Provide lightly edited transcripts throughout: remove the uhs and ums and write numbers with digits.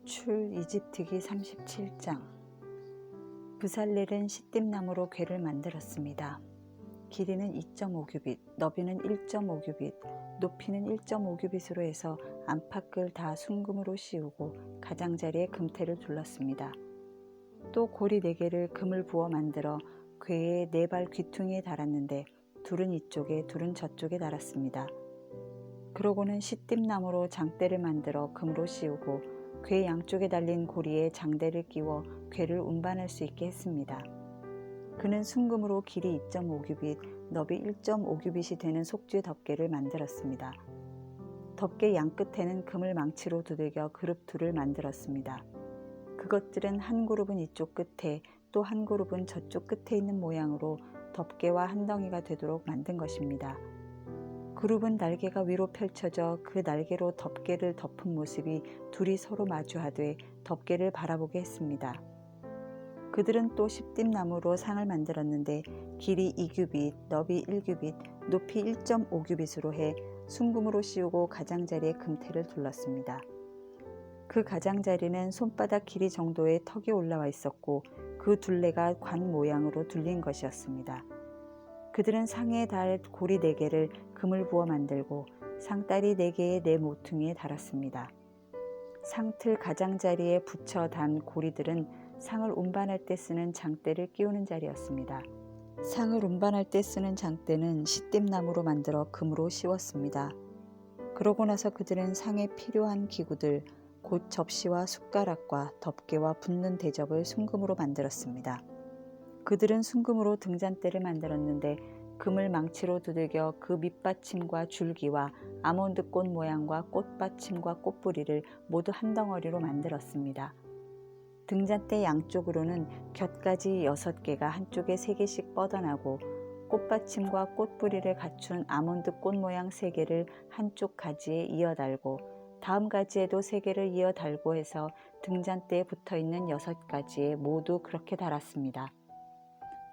출이집트기 37장. 부살렐은 시띠나무로 궤를 만들었습니다. 길이는 2.5규빗, 너비는 1.5규빗, 높이는 1.5규빗으로 해서 안팎을 다 순금으로 씌우고 가장자리에 금테를 둘렀습니다. 또 고리 4개를 금을 부어 만들어 궤의 4발 귀퉁이에 달았는데 둘은 이쪽에 둘은 저쪽에 달았습니다. 그러고는 시띠나무로 장대를 만들어 금으로 씌우고 궤 양쪽에 달린 고리에 장대를 끼워 궤를 운반할 수 있게 했습니다. 그는 순금으로 길이 2.5규빗, 너비 1.5규빗이 되는 속죄 덮개를 만들었습니다. 덮개 양끝에는 금을 망치로 두들겨 그룹 둘을 만들었습니다. 그것들은 한 그룹은 이쪽 끝에 또 한 그룹은 저쪽 끝에 있는 모양으로 덮개와 한 덩이가 되도록 만든 것입니다. 그룹은 날개가 위로 펼쳐져 그 날개로 덮개를 덮은 모습이 둘이 서로 마주하되 덮개를 바라보게 했습니다. 그들은 또 시띠나무로 상을 만들었는데 길이 2규빗, 너비 1규빗, 높이 1.5규빗으로 해 순금으로 씌우고 가장자리에 금테를 둘렀습니다. 그 가장자리는 손바닥 길이 정도의 턱이 올라와 있었고 그 둘레가 관 모양으로 둘린 것이었습니다. 그들은 상에 달 고리 4개를 금을 부어 만들고 상다리 4개의 네 모퉁이에 달았습니다. 상틀 가장자리에 붙여 단 고리들은 상을 운반할 때 쓰는 장대를 끼우는 자리였습니다. 상을 운반할 때 쓰는 장대는 시띠나무로 만들어 금으로 씌웠습니다. 그러고 나서 그들은 상에 필요한 기구들, 곧 접시와 숟가락과 덮개와 붓는 대접을 순금으로 만들었습니다. 그들은 순금으로 등잔대를 만들었는데 금을 망치로 두들겨 그 밑받침과 줄기와 아몬드꽃 모양과 꽃받침과 꽃뿌리를 모두 한 덩어리로 만들었습니다. 등잔대 양쪽으로는 곁가지 6개가 한쪽에 3개씩 뻗어나고 꽃받침과 꽃뿌리를 갖춘 아몬드꽃 모양 3개를 한쪽 가지에 이어 달고 다음 가지에도 3개를 이어 달고 해서 등잔대에 붙어있는 6가지에 모두 그렇게 달았습니다.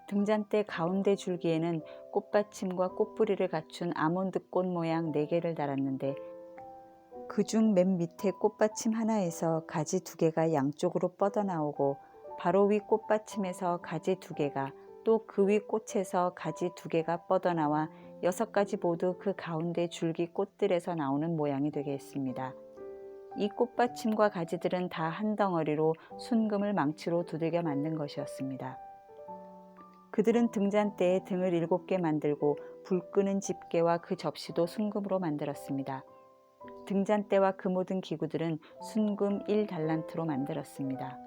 등잔대 가운데 줄기에는 꽃받침과 꽃뿌리를 갖춘 아몬드꽃 모양 4개를 달았는데 그중 맨 밑에 꽃받침 하나에서 가지 2개가 양쪽으로 뻗어나오고 바로 위 꽃받침에서 가지 2개가 또 그 위 꽃에서 가지 2개가 뻗어나와 6가지 모두 그 가운데 줄기 꽃들에서 나오는 모양이 되게 했습니다. 이 꽃받침과 가지들은 다 한 덩어리로 순금을 망치로 두들겨 만든 것이었습니다. 그들은 등잔대에 등을 7개 만들고 불 끄는 집게와 그 접시도 순금으로 만들었습니다. 등잔대와 그 모든 기구들은 순금 1달란트로 만들었습니다.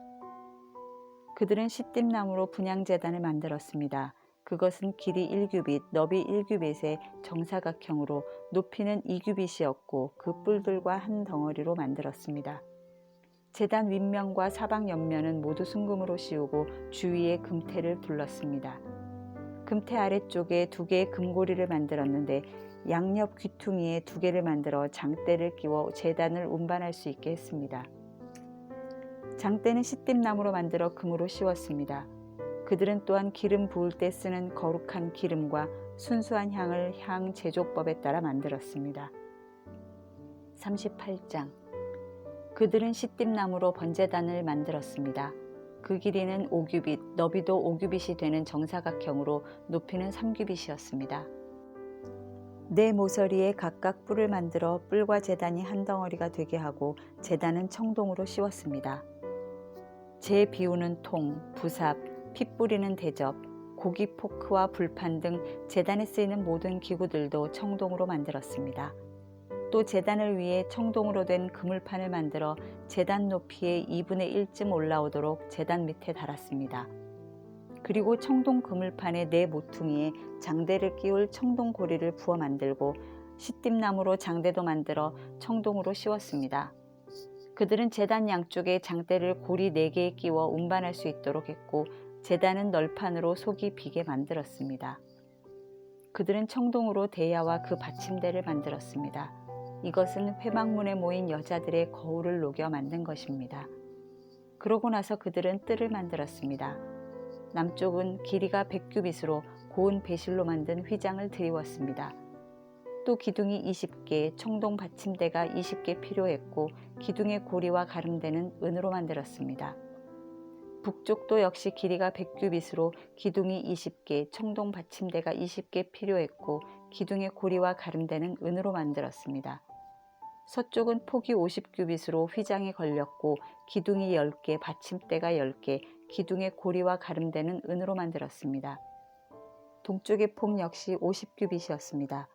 그들은 시띠나무로 분향제단을 만들었습니다. 그것은 길이 1규빗, 너비 1규빗의 정사각형으로 높이는 2규빗이었고 그 뿔들과 한 덩어리로 만들었습니다. 제단 윗면과 사방 옆면은 모두 순금으로 씌우고 주위에 금테를 둘렀습니다. 금테 아래쪽에 2개의 금고리를 만들었는데 양옆 귀퉁이에 2개를 만들어 장대를 끼워 제단을 운반할 수 있게 했습니다. 장대는 시띠나무로 만들어 금으로 씌웠습니다. 그들은 또한 기름 부을 때 쓰는 거룩한 기름과 순수한 향을 향 제조법에 따라 만들었습니다. 38장. 그들은 시띠나무로 번제단을 만들었습니다. 그 길이는 5규빗, 너비도 5규빗이 되는 정사각형으로 높이는 3규빗이었습니다. 4 모서리에 각각 뿔을 만들어 뿔과 제단이 한 덩어리가 되게 하고 제단은 청동으로 씌웠습니다. 재 비우는 통, 부삽, 핏 뿌리는 대접, 고기 포크와 불판 등 제단에 쓰이는 모든 기구들도 청동으로 만들었습니다. 또 제단을 위해 청동으로 된 그물판을 만들어 제단 높이의 2분의 1쯤 올라오도록 제단 밑에 달았습니다. 그리고 청동 그물판의 4 모퉁이에 장대를 끼울 청동 고리를 부어 만들고 시띠나무로 장대도 만들어 청동으로 씌웠습니다. 그들은 제단 양쪽에 장대를 고리 4개에 끼워 운반할 수 있도록 했고 제단은 널판으로 속이 비게 만들었습니다. 그들은 청동으로 대야와 그 받침대를 만들었습니다. 이것은 회막문에 모인 여자들의 거울을 녹여 만든 것입니다. 그러고 나서 그들은 뜰을 만들었습니다. 남쪽은 길이가 100규빗으로 고운 배실로 만든 휘장을 드리웠습니다. 또 기둥이 20개, 청동 받침대가 20개 필요했고 기둥의 고리와 가름대는 은으로 만들었습니다. 북쪽도 역시 길이가 100규빗으로 기둥이 20개, 청동 받침대가 20개 필요했고 기둥의 고리와 가름대는 은으로 만들었습니다. 서쪽은 폭이 50규빗으로 휘장이 걸렸고 기둥이 10개, 받침대가 10개, 기둥의 고리와 가름대는 은으로 만들었습니다. 동쪽의 폭 역시 50규빗이었습니다.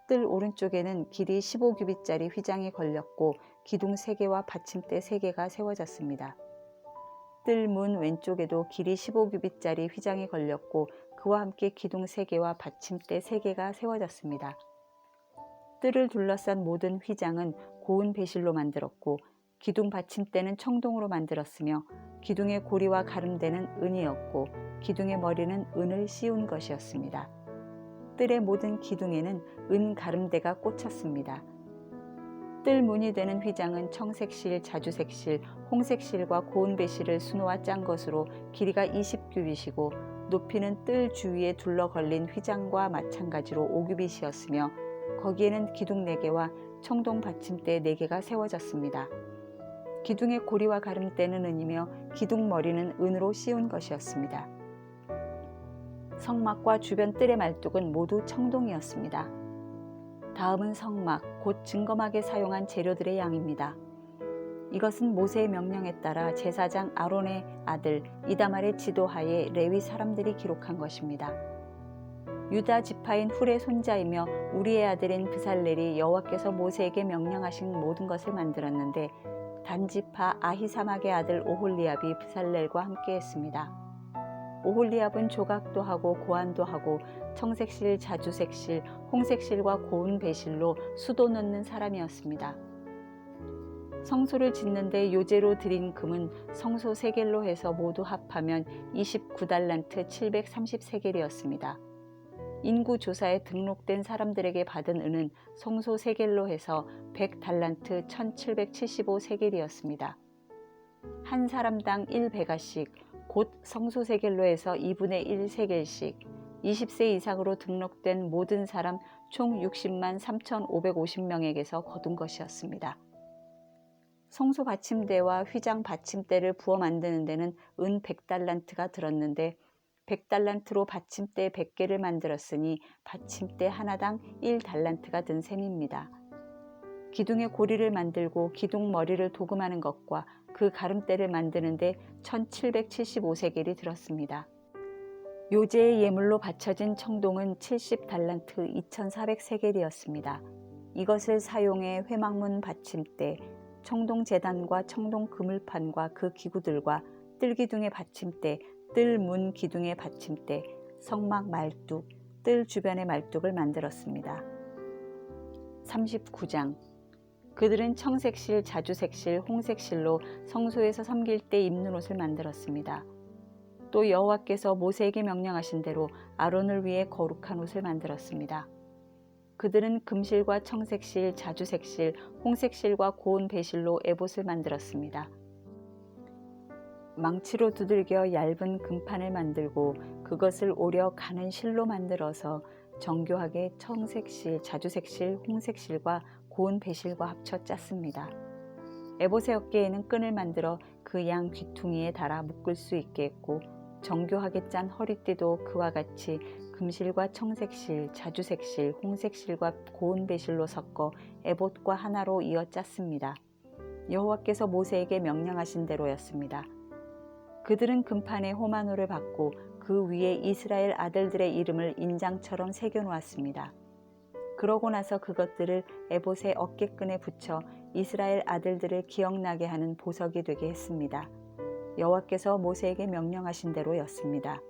뜰 오른쪽에는 길이 15규빗짜리 휘장이 걸렸고 기둥 3개와 받침대 3개가 세워졌습니다. 뜰 문 왼쪽에도 길이 15규빗짜리 휘장이 걸렸고 그와 함께 기둥 3개와 받침대 3개가 세워졌습니다. 뜰을 둘러싼 모든 휘장은 고운 배실로 만들었고 기둥 받침대는 청동으로 만들었으며 기둥의 고리와 가름대는 은이었고 기둥의 머리는 은을 씌운 것이었습니다. 뜰의 모든 기둥에는 은 가름대가 꽂혔습니다. 뜰 문이 되는 휘장은 청색실, 자주색실, 홍색실과 고운 배실을 수놓아 짠 것으로 길이가 20규빗이고 높이는 뜰 주위에 둘러 걸린 휘장과 마찬가지로 5규빗이었으며 거기에는 기둥 4개와 청동 받침대 4개가 세워졌습니다. 기둥의 고리와 가름대는 은이며 기둥 머리는 은으로 씌운 것이었습니다. 성막과 주변 뜰의 말뚝은 모두 청동이었습니다. 다음은 성막, 곧 증거막에 사용한 재료들의 양입니다. 이것은 모세의 명령에 따라 제사장 아론의 아들 이다말의 지도하에 레위 사람들이 기록한 것입니다. 유다 지파인 훌의 손자이며 우리의 아들인 브살렐이 여호와께서 모세에게 명령하신 모든 것을 만들었는데 단지파 아히사막의 아들 오홀리압이 브살렐과 함께했습니다. 오홀리압은 조각도 하고 고안도 하고 청색실, 자주색실, 홍색실과 고운 배실로 수도 넣는 사람이었습니다. 성소를 짓는데 요제로 드린 금은 성소 세겔로 해서 모두 합하면 29달란트 730세겔이었습니다. 인구 조사에 등록된 사람들에게 받은 은은 성소 세겔로 해서 100달란트 1775세겔이었습니다. 한 사람당 1베가씩 곧 성소 세겔로 해서 2분의 1 세겔씩 20세 이상으로 등록된 모든 사람 총 60만 3,550명에게서 거둔 것이었습니다. 성소 받침대와 휘장 받침대를 부어 만드는 데는 은 100달란트가 들었는데 100달란트로 받침대 100개를 만들었으니 받침대 하나당 1달란트가 든 셈입니다. 기둥의 고리를 만들고 기둥 머리를 도금하는 것과 그 가름대를 만드는데 1775세겔이 들었습니다. 요제의 예물로 바쳐진 청동은 70달란트 2400세겔이었습니다. 이것을 사용해 회막문 받침대, 청동 제단과 청동 그물판과 그 기구들과 뜰기둥의 받침대, 뜰문 기둥의 받침대, 성막 말뚝, 뜰 주변의 말뚝을 만들었습니다. 39장 그들은 청색실, 자주색실, 홍색실로 성소에서 섬길 때 입는 옷을 만들었습니다. 또 여호와께서 모세에게 명령하신 대로 아론을 위해 거룩한 옷을 만들었습니다. 그들은 금실과 청색실, 자주색실, 홍색실과 고운 배실로 에봇을 만들었습니다. 망치로 두들겨 얇은 금판을 만들고 그것을 오려 가는 실로 만들어서 정교하게 청색실, 자주색실, 홍색실과 고운 배실과 합쳐 짰습니다. 에봇의 어깨에는 끈을 만들어 그 양 귀퉁이에 달아 묶을 수 있게 했고 정교하게 짠 허리띠도 그와 같이 금실과 청색실, 자주색실, 홍색실과 고운 배실로 섞어 에봇과 하나로 이어 짰습니다. 여호와께서 모세에게 명령하신 대로였습니다. 그들은 금판에 호마노를 받고 그 위에 이스라엘 아들들의 이름을 인장처럼 새겨놓았습니다. 그러고 나서 그것들을 에봇의 어깨끈에 붙여 이스라엘 아들들을 기억나게 하는 보석이 되게 했습니다. 여호와께서 모세에게 명령하신 대로였습니다.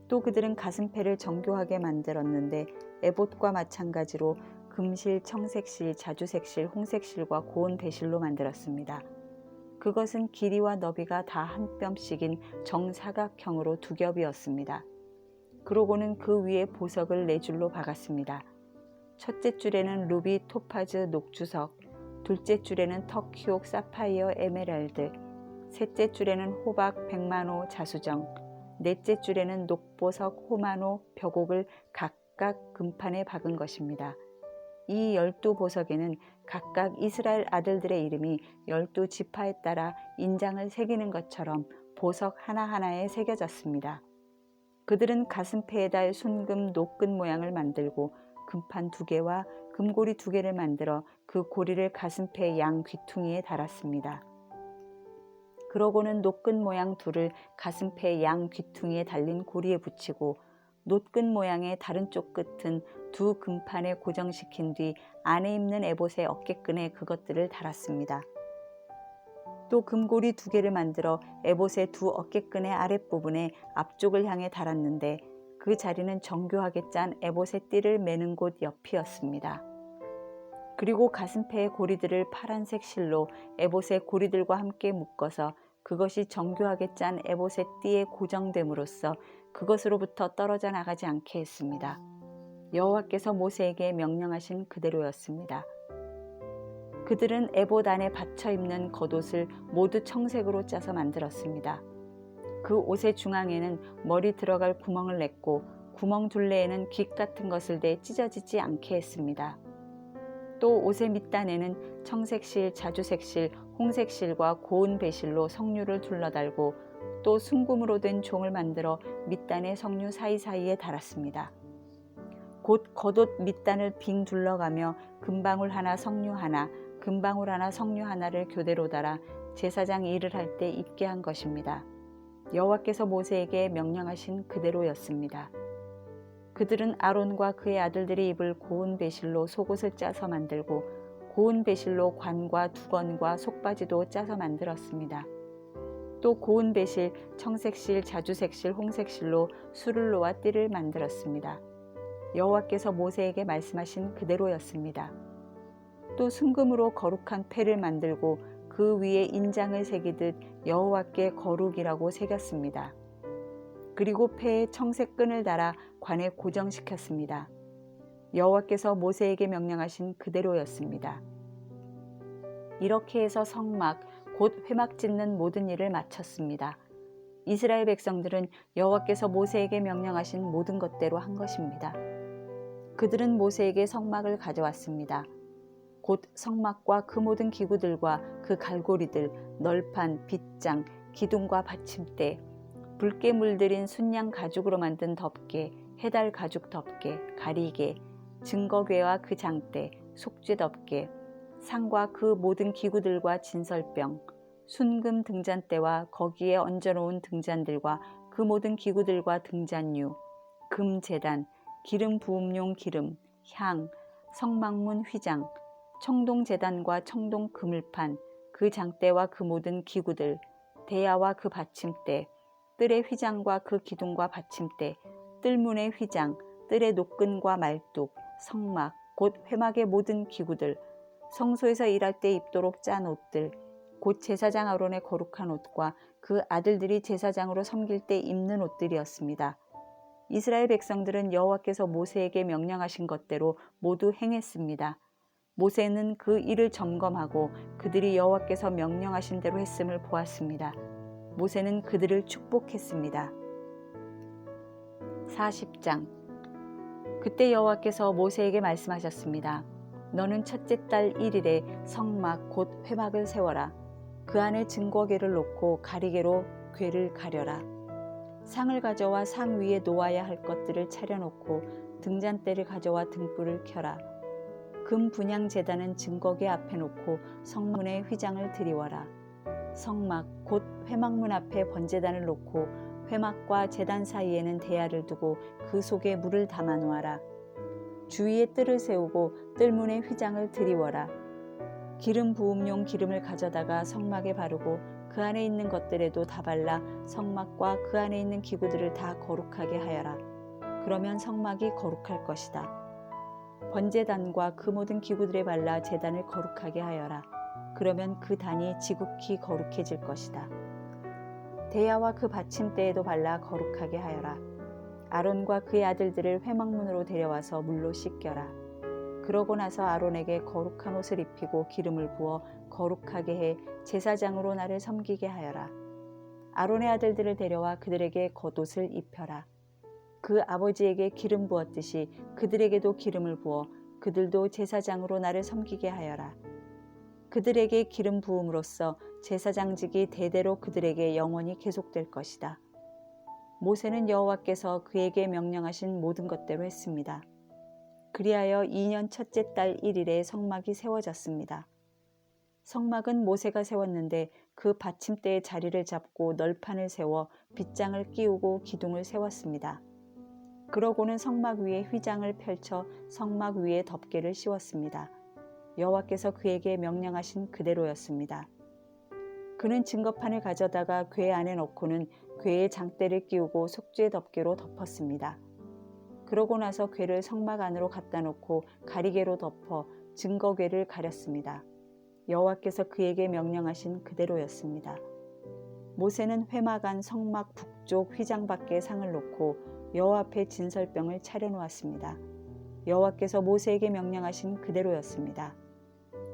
또 그들은 가슴패를 정교하게 만들었는데 에봇과 마찬가지로 금실, 청색실, 자주색실, 홍색실과 고운 배실로 만들었습니다. 그것은 길이와 너비가 다 한 뼘씩인 정사각형으로 2겹이었습니다. 그러고는 그 위에 보석을 4줄로 박았습니다. 첫째 줄에는 루비, 토파즈, 녹주석, 둘째 줄에는 터키옥, 사파이어, 에메랄드, 셋째 줄에는 호박, 백마노, 자수정, 넷째 줄에는 녹보석, 호마노, 벽옥을 각각 금판에 박은 것입니다. 이 12보석에는 각각 이스라엘 아들들의 이름이 12지파에 따라 인장을 새기는 것처럼 보석 하나하나에 새겨졌습니다. 그들은 가슴페에 달 순금 노끈 모양을 만들고 금판 2개와 금고리 2개를 만들어 그 고리를 가슴페 양 귀퉁이에 달았습니다. 그러고는 노끈 모양 2를 가슴페 양 귀퉁이에 달린 고리에 붙이고 노끈 모양의 다른 쪽 끝은 2 금판에 고정시킨 뒤 안에 입는 에봇의 어깨끈에 그것들을 달았습니다. 또 금고리 2개를 만들어 에봇의 2 어깨끈의 아랫부분에 앞쪽을 향해 달았는데 그 자리는 정교하게 짠 에봇의 띠를 매는 곳 옆이었습니다. 그리고 가슴페의 고리들을 파란색 실로 에봇의 고리들과 함께 묶어서 그것이 정교하게 짠 에봇의 띠에 고정됨으로써 그것으로부터 떨어져 나가지 않게 했습니다. 여호와께서 모세에게 명령하신 그대로였습니다. 그들은 에봇 안에 받쳐 입는 겉옷을 모두 청색으로 짜서 만들었습니다. 그 옷의 중앙에는 머리 들어갈 구멍을 냈고 구멍 둘레에는 깃 같은 것을 대 찢어지지 않게 했습니다. 또 옷의 밑단에는 청색실, 자주색실, 홍색실과 고운 배실로 석류를 둘러달고 또 순금으로 된 종을 만들어 밑단의 석류 사이사이에 달았습니다. 곧 겉옷 밑단을 빙 둘러가며 금방울 하나 석류 하나, 금방울 하나 석류 하나를 교대로 달아 제사장이 일을 할 때 입게 한 것입니다. 여호와께서 모세에게 명령하신 그대로였습니다. 그들은 아론과 그의 아들들이 입을 고운 배실로 속옷을 짜서 만들고 고운 배실로 관과 두건과 속바지도 짜서 만들었습니다. 또 고운 배실, 청색실, 자주색실, 홍색실로 수를로와 띠를 만들었습니다. 여호와께서 모세에게 말씀하신 그대로였습니다. 또 순금으로 거룩한 패를 만들고 그 위에 인장을 새기듯 여호와께 거룩이라고 새겼습니다. 그리고 패에 청색 끈을 달아 관에 고정시켰습니다. 여호와께서 모세에게 명령하신 그대로였습니다. 이렇게 해서 성막, 곧 회막 짓는 모든 일을 마쳤습니다. 이스라엘 백성들은 여호와께서 모세에게 명령하신 모든 것대로 한 것입니다. 그들은 모세에게 성막을 가져왔습니다. 곧 성막과 그 모든 기구들과 그 갈고리들, 널판, 빗장, 기둥과 받침대, 붉게 물들인 순양 가죽으로 만든 덮개, 해달 가죽 덮개, 가리개, 증거궤와 그 장대, 속죄 덮개, 상과 그 모든 기구들과 진설병, 순금 등잔대와 거기에 얹어놓은 등잔들과 그 모든 기구들과 등잔류, 금제단, 기름 부음용 기름, 향, 성막문 휘장, 청동제단과 청동 그물판, 그 장대와 그 모든 기구들, 대야와 그 받침대, 뜰의 휘장과 그 기둥과 받침대, 뜰문의 휘장, 뜰의 노끈과 말뚝, 성막, 곧 회막의 모든 기구들, 성소에서 일할 때 입도록 짠 옷들, 곧 제사장 아론의 거룩한 옷과 그 아들들이 제사장으로 섬길 때 입는 옷들이었습니다. 이스라엘 백성들은 여호와께서 모세에게 명령하신 것대로 모두 행했습니다. 모세는 그 일을 점검하고 그들이 여호와께서 명령하신 대로 했음을 보았습니다. 모세는 그들을 축복했습니다. 40장. 그때 여호와께서 모세에게 말씀하셨습니다. 너는 첫째 달 1일에 성막 곧 회막을 세워라. 그 안에 증거궤를 놓고 가리개로 궤를 가려라. 상을 가져와 상 위에 놓아야 할 것들을 차려놓고 등잔대를 가져와 등불을 켜라. 금 분향 제단은 증거궤 앞에 놓고 성문에 휘장을 드리워라. 성막 곧 회막문 앞에 번제단을 놓고 회막과 제단 사이에는 대야를 두고 그 속에 물을 담아 놓아라. 주위에 뜰을 세우고 뜰문에 휘장을 드리워라. 기름 부음용 기름을 가져다가 성막에 바르고 그 안에 있는 것들에도 다 발라 성막과 그 안에 있는 기구들을 다 거룩하게 하여라. 그러면 성막이 거룩할 것이다. 번제단과 그 모든 기구들에 발라 제단을 거룩하게 하여라. 그러면 그 단이 지극히 거룩해질 것이다. 대야와 그 받침대에도 발라 거룩하게 하여라. 아론과 그의 아들들을 회막문으로 데려와서 물로 씻겨라. 그러고 나서 아론에게 거룩한 옷을 입히고 기름을 부어 거룩하게 해 제사장으로 나를 섬기게 하여라. 아론의 아들들을 데려와 그들에게 겉옷을 입혀라. 그 아버지에게 기름 부었듯이 그들에게도 기름을 부어 그들도 제사장으로 나를 섬기게 하여라. 그들에게 기름 부음으로써 제사장직이 대대로 그들에게 영원히 계속될 것이다. 모세는 여호와께서 그에게 명령하신 모든 것대로 했습니다. 그리하여 2년 첫째 달 1일에 성막이 세워졌습니다. 성막은 모세가 세웠는데 그 받침대의 자리를 잡고 널판을 세워 빗장을 끼우고 기둥을 세웠습니다. 그러고는 성막 위에 휘장을 펼쳐 성막 위에 덮개를 씌웠습니다. 여호와께서 그에게 명령하신 그대로였습니다. 그는 증거판을 가져다가 궤 안에 넣고는 궤에 장대를 끼우고 속죄 덮개로 덮었습니다. 그러고 나서 궤를 성막 안으로 갖다 놓고 가리개로 덮어 증거궤를 가렸습니다. 여호와께서 그에게 명령하신 그대로였습니다. 모세는 회막 안 성막 북쪽 휘장 밖에 상을 놓고 여호와 앞에 진설병을 차려놓았습니다. 여호와께서 모세에게 명령하신 그대로였습니다.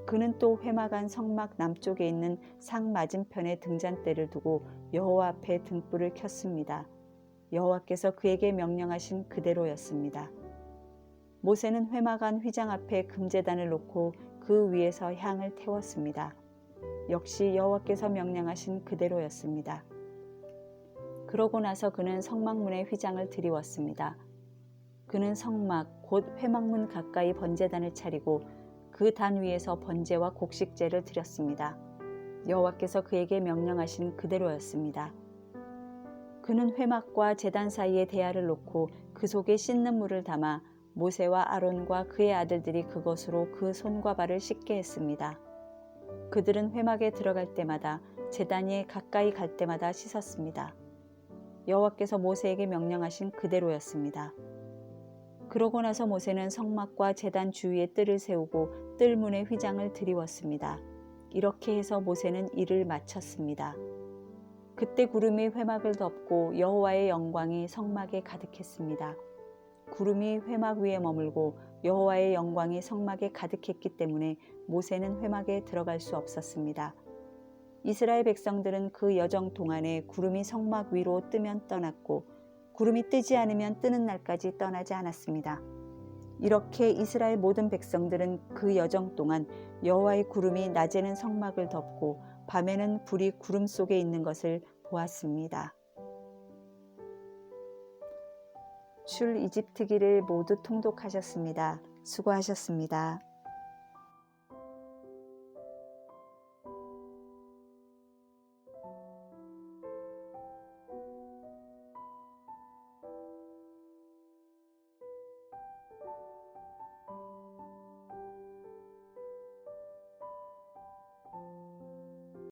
그는 또 회막 안 성막 남쪽에 있는 상 맞은편에 등잔대를 두고 여호와 앞에 등불을 켰습니다. 여호와께서 그에게 명령하신 그대로였습니다. 모세는 회막 안 휘장 앞에 금제단을 놓고 그 위에서 향을 태웠습니다. 역시 여호와께서 명령하신 그대로였습니다. 그러고 나서 그는 성막문에 휘장을 들이웠습니다. 그는 성막 곧 회막문 가까이 번제단을 차리고 그 단 위에서 번제와 곡식제를 드렸습니다. 여호와께서 그에게 명령하신 그대로였습니다. 그는 회막과 제단 사이에 대야를 놓고 그 속에 씻는 물을 담아 모세와 아론과 그의 아들들이 그것으로 그 손과 발을 씻게 했습니다. 그들은 회막에 들어갈 때마다 제단에 가까이 갈 때마다 씻었습니다. 여호와께서 모세에게 명령하신 그대로였습니다. 그러고 나서 모세는 성막과 제단 주위에 뜰을 세우고 뜰문에 휘장을 들이웠습니다. 이렇게 해서 모세는 일을 마쳤습니다. 그때 구름이 회막을 덮고 여호와의 영광이 성막에 가득했습니다. 구름이 회막 위에 머물고 여호와의 영광이 성막에 가득했기 때문에 모세는 회막에 들어갈 수 없었습니다. 이스라엘 백성들은 그 여정 동안에 구름이 성막 위로 뜨면 떠났고 구름이 뜨지 않으면 뜨는 날까지 떠나지 않았습니다. 이렇게 이스라엘 모든 백성들은 그 여정 동안 여호와의 구름이 낮에는 성막을 덮고 밤에는 불이 구름 속에 있는 것을 보았습니다. 출 이집트기를 모두 통독하셨습니다. 수고하셨습니다.